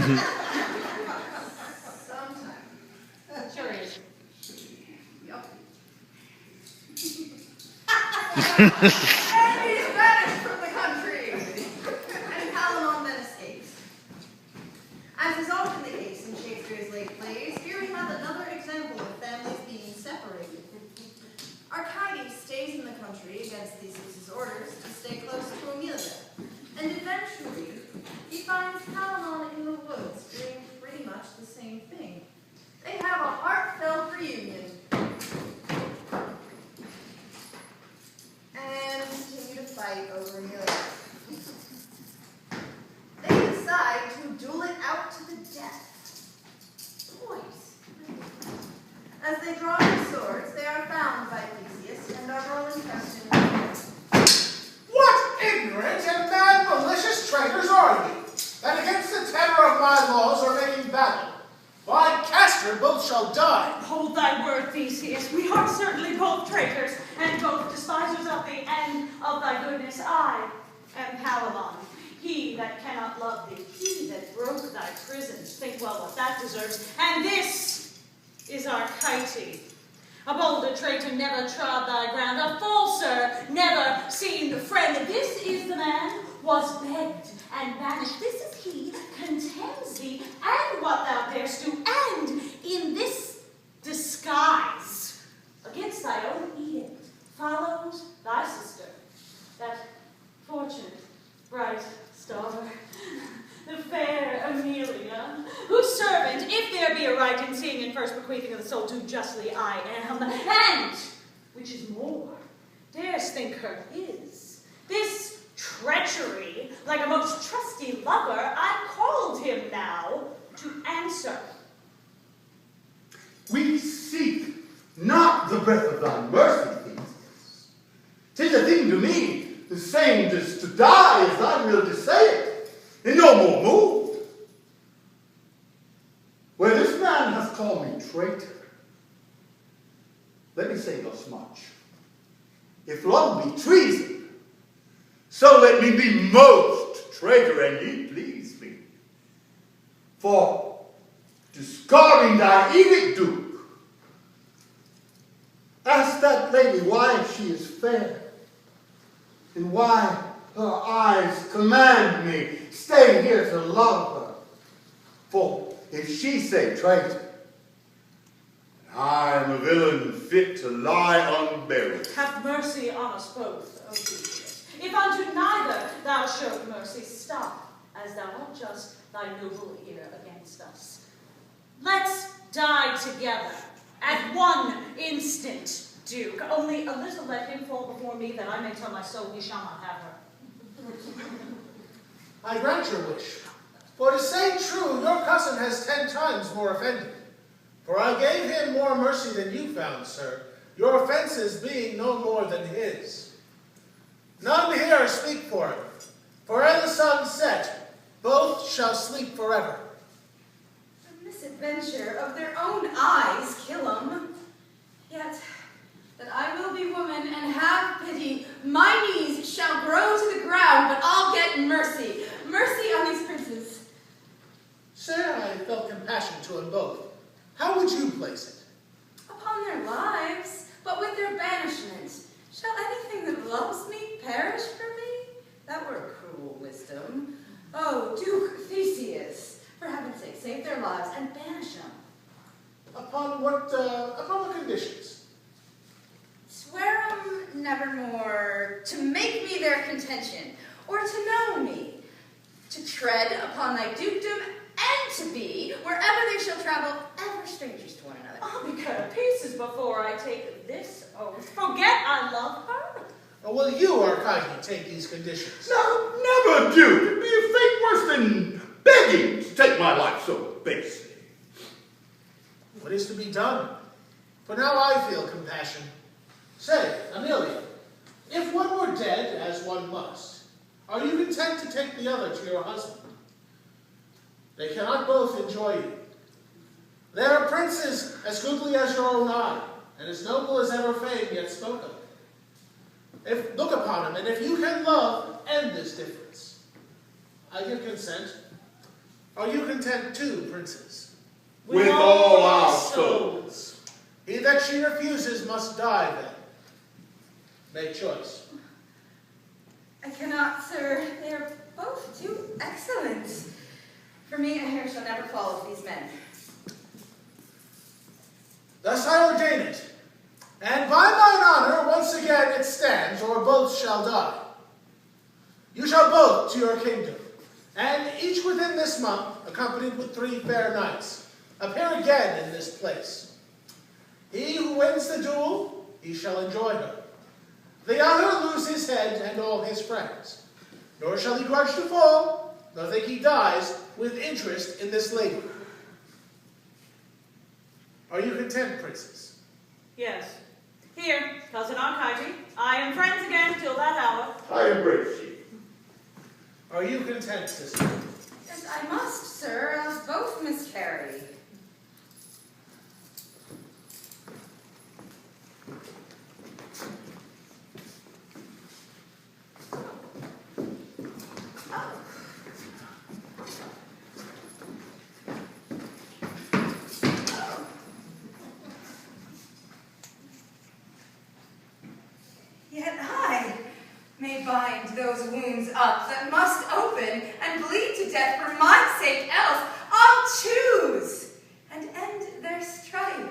Sometime. Sure is. Yup. And he's banished from the country. And Palamon then escapes. As is often the case in Shakespeare's late plays, here we have another example of families being separated. Arcite stays in the country against Theseus' orders to stay close to Emilia, and eventually he finds Palamon in the woods doing pretty much the same thing. They have a heartfelt reunion and continue to fight over Emilia. They decide to duel it out to the death. Twice. As they draw their swords, they are found by Theseus and are rolling questions. What ignorant and mad malicious traitors are ye, that against the tenor of my laws are making battle? By Castor both shall die. Hold thy word, Theseus. We are certainly both traitors, and both despisers of thee and of thy goodness. I am Palamon, he that cannot love thee, he that broke thy prisons. Think well what that deserves. And this is Arcite. A bolder traitor never trod thy ground, a falser never seen the friend. This is the man was begged and banished. This is he contemns thee and what thou darest do, and in this disguise against thy own edict follows thy sister, that fortunate bright star, the fair Emilia, whose servant, if there be a right in seeing and first bequeathing of the soul, do justly I am, and, which is more, dares think her his. This treachery, like a most trusty lover, I called him now to answer. We seek not the breath of thy mercy, Theseus. 'Tis a thing to me, the same as to die as thy will to say it, and no more moved. Where this man hath called me traitor, let me say thus much. If love be treason, so let me be most traitor, and ye please me. For, discarding thy edict, Duke, ask that lady why she is fair, and why her eyes command me stay here to love her. For if she say traitor, I am a villain fit to lie unburied. Have mercy on us both, O Theseus. If unto neither thou showed mercy, stop, as thou art just, thy noble ear against us. Let's die together, at one instant, Duke. Only a little let him fall before me, that I may tell my soul he shall not have her. I grant your wish. For to say true, your cousin has 10 times more offended. For I gave him more mercy than you found, sir, your offenses being no more than his. None here speak for him, for ere the sun set, both shall sleep forever. The misadventure of their own eyes kill 'em. Yet, that I will be woman and have pity, my knees shall grow to the ground, but I'll get mercy. Mercy on these princes. Sir, I felt compassion to them both. How would you place it? Upon their lives, but with their banishment. Shall anything that loves me perish for me? That were cruel wisdom. Oh, Duke Theseus, for heaven's sake, save their lives and banish them. Upon what conditions? Swear 'em nevermore to make me their contention, or to know me, to tread upon thy dukedom, and to be, wherever they shall travel, ever strangers to one another. I'll be cut to pieces before I take this oath. Forget I love her. Or will you, Arcite, take these conditions? No, never, Duke. It'd be a fate worse than begging to take my life so basely. What is to be done? For now I feel compassion. Say, Emilia, if one were dead, as one must, are you content to take the other to your husband? They cannot both enjoy you. They are princes as goodly as your own eye, and as noble as ever fame yet spoke of. If look upon him, and if you can love, end this difference. I give consent. Are you content too, princess? With all our souls. He that she refuses must die then. Make choice. I cannot, sir. They are both too excellent. For me, a hair shall never fall of these men. Thus I ordain it. And by mine honor, once again it stands, or both shall die. You shall both to your kingdom, and each within this month, accompanied with 3 fair knights, appear again in this place. He who wins the duel, he shall enjoy her. The other lose his head and all his friends, nor shall he grudge to fall, nor think he dies with interest in this lady. Are you content, princess? Yes. Here, cousin Arcite, I am friends again till that hour. I embrace you. Are you content, sister? Yes, I must, sir, else both miscarry. Yet I may bind those wounds up that must open and bleed to death for my sake, else I'll choose and end their strife.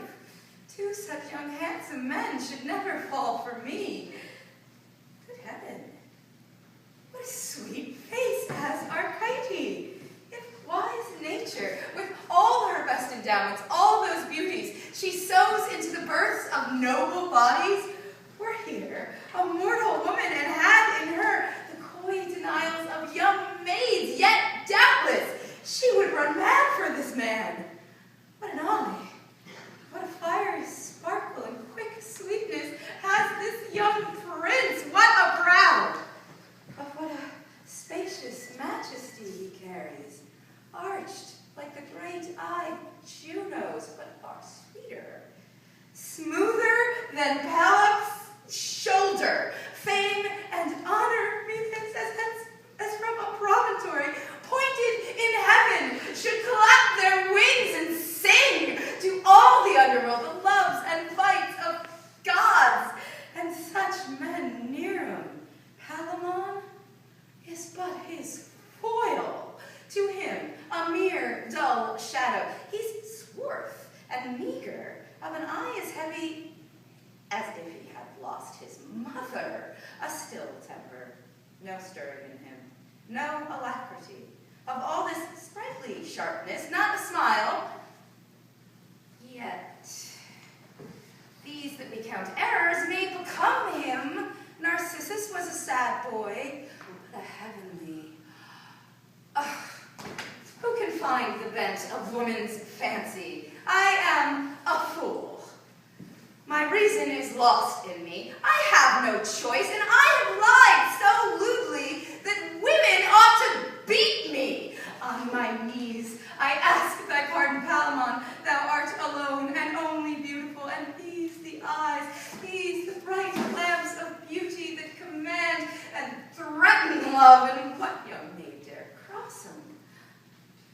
2 such young handsome men should never fall for me. Good heaven, what a sweet face has Arcite. If wise nature, with all her best endowments, all those beauties, she sows into the births of noble bodies, were here a mortal woman and had in her the coy denials of young maids, yet doubtless she would run mad for this man. What an eye, what a fiery sparkle and quick sweetness has this young prince. What a brow, of what a spacious majesty he carries, arched like the great-eyed Juno's, but far sweeter, smoother than Pelops' shoulder. Fame and honor, methinks, as from a promontory pointed in heaven, should clap their wings and sing to all the underworld the loves and fights of gods, and such men near him. Palamon is but his foil. To him, a mere dull shadow. He's swarth and meager, of an eye as heavy as if he had lost his mother. A still temper, no stirring in him, no alacrity. Of all this sprightly sharpness, not a smile. Yet, these that we count errors may become him. Narcissus was a sad boy, but a heavenly. Who can find the bent of woman's fancy? I am a fool. My reason is lost in me. I have no choice, and I have lied so lewdly that women ought to beat me. On my knees, I ask thy pardon, Palamon. Thou art alone and only beautiful, and these the eyes, these the bright lamps of beauty that command and threaten love, and what young maid dare cross 'em?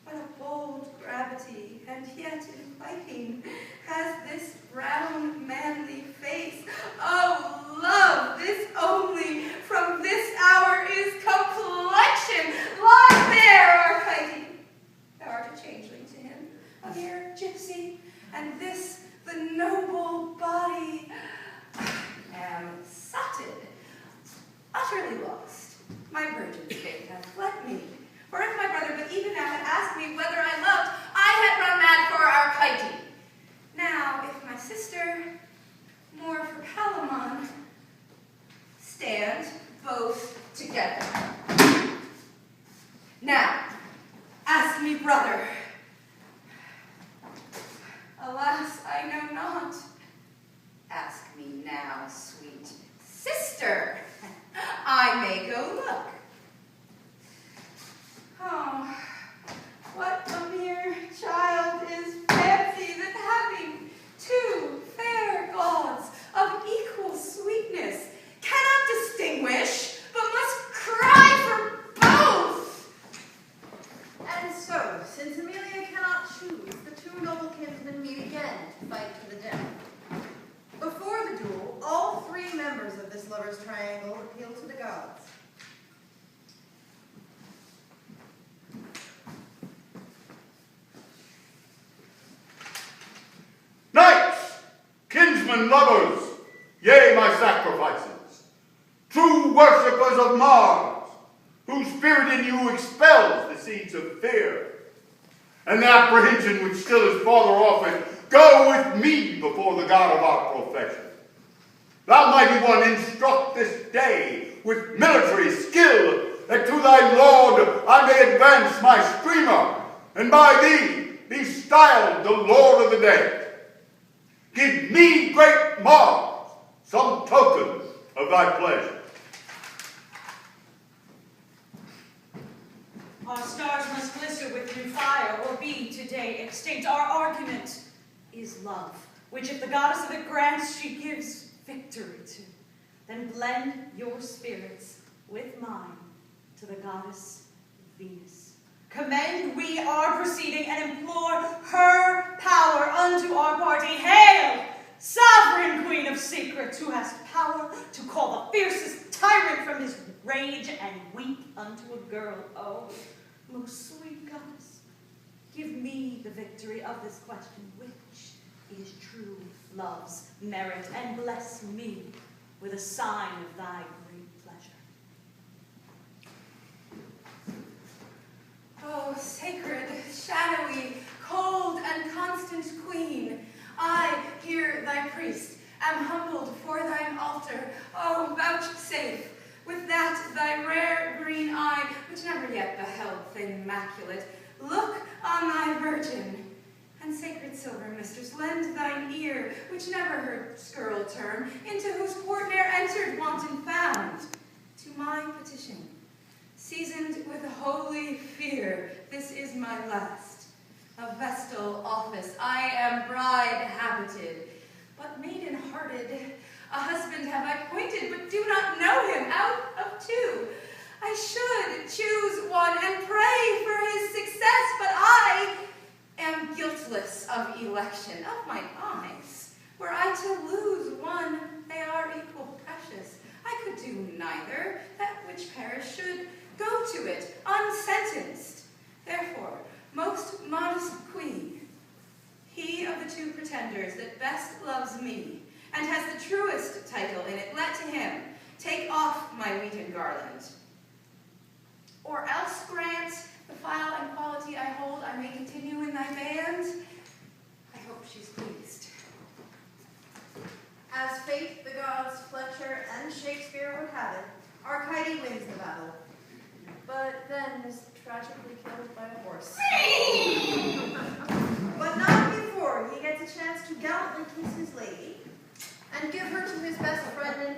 What a bold gravity, and yet inviting, has this brown manly face. Oh, love, this only, from this hour is complexion. Lie there, Arcite. Thou art a changeling to him, a mere gypsy, and this the noble body. I am sotted, utterly lost. My virgin's faith hath fled me. For if my brother but even now had asked me whether I loved, I had run mad for Arcite. Now, if my sister, more for Palamon, stand both together. Now, ask me, brother. Alas, I know not. Ask me now, sweet sister. I may go look. Oh, what a mere child is fancy that having 2 fair gods of equal sweetness cannot distinguish, but must cry Kinsmen lovers, yea, my sacrifices, true worshippers of Mars, whose spirit in you expels the seeds of fear, and the apprehension which still is farther off it, go with me before the God of our profession. Thou mighty one, instruct this day with military skill, that to thy Lord I may advance my streamer, and by thee be styled the Lord of the dead. Give me, great Mars, some token of thy pleasure. Our stars must glister with new fire, or be today extinct. Our argument is love, which if the goddess of it grants, she gives victory to. Then blend your spirits with mine to the goddess Venus. Commend we our proceeding and implore her power unto our party. Hail, sovereign queen of secrets, who has power to call the fiercest tyrant from his rage and weep unto a girl. Oh, most sweet goddess, give me the victory of this question, which is true love's merit, and bless me with a sign of thy great pleasure. Oh, sacred, shadowy, cold, and constant queen, I, here thy priest, am humbled for thine altar. Oh, vouchsafe, with that thy rare green eye, which never yet beheld thing immaculate, look on thy virgin. And sacred silver mistress, lend thine ear, which never heard skirl term, into whose port ne'er entered wanton found, to my petition. Seasoned with holy fear, this is my last. A vestal office, I am bride habited, but maiden-hearted. A husband have I pointed, but do not know him out of two. I should choose one and pray for his success, but I am guiltless of election of mine eyes. Were I to lose one, they are equal precious. I could do neither, that which perish should go to it, unsentenced. Therefore, most modest queen, he of the two pretenders that best loves me, and has the truest title in it, let to him take off my wheaten garland. Or else grant the file and quality I hold, I may continue in thy band. I hope she's pleased. As fate, the gods, Fletcher, and Shakespeare would have it, Arcite wins the battle, but then is tragically killed by a horse. But not before he gets a chance to gallantly kiss his lady and give her to his best friend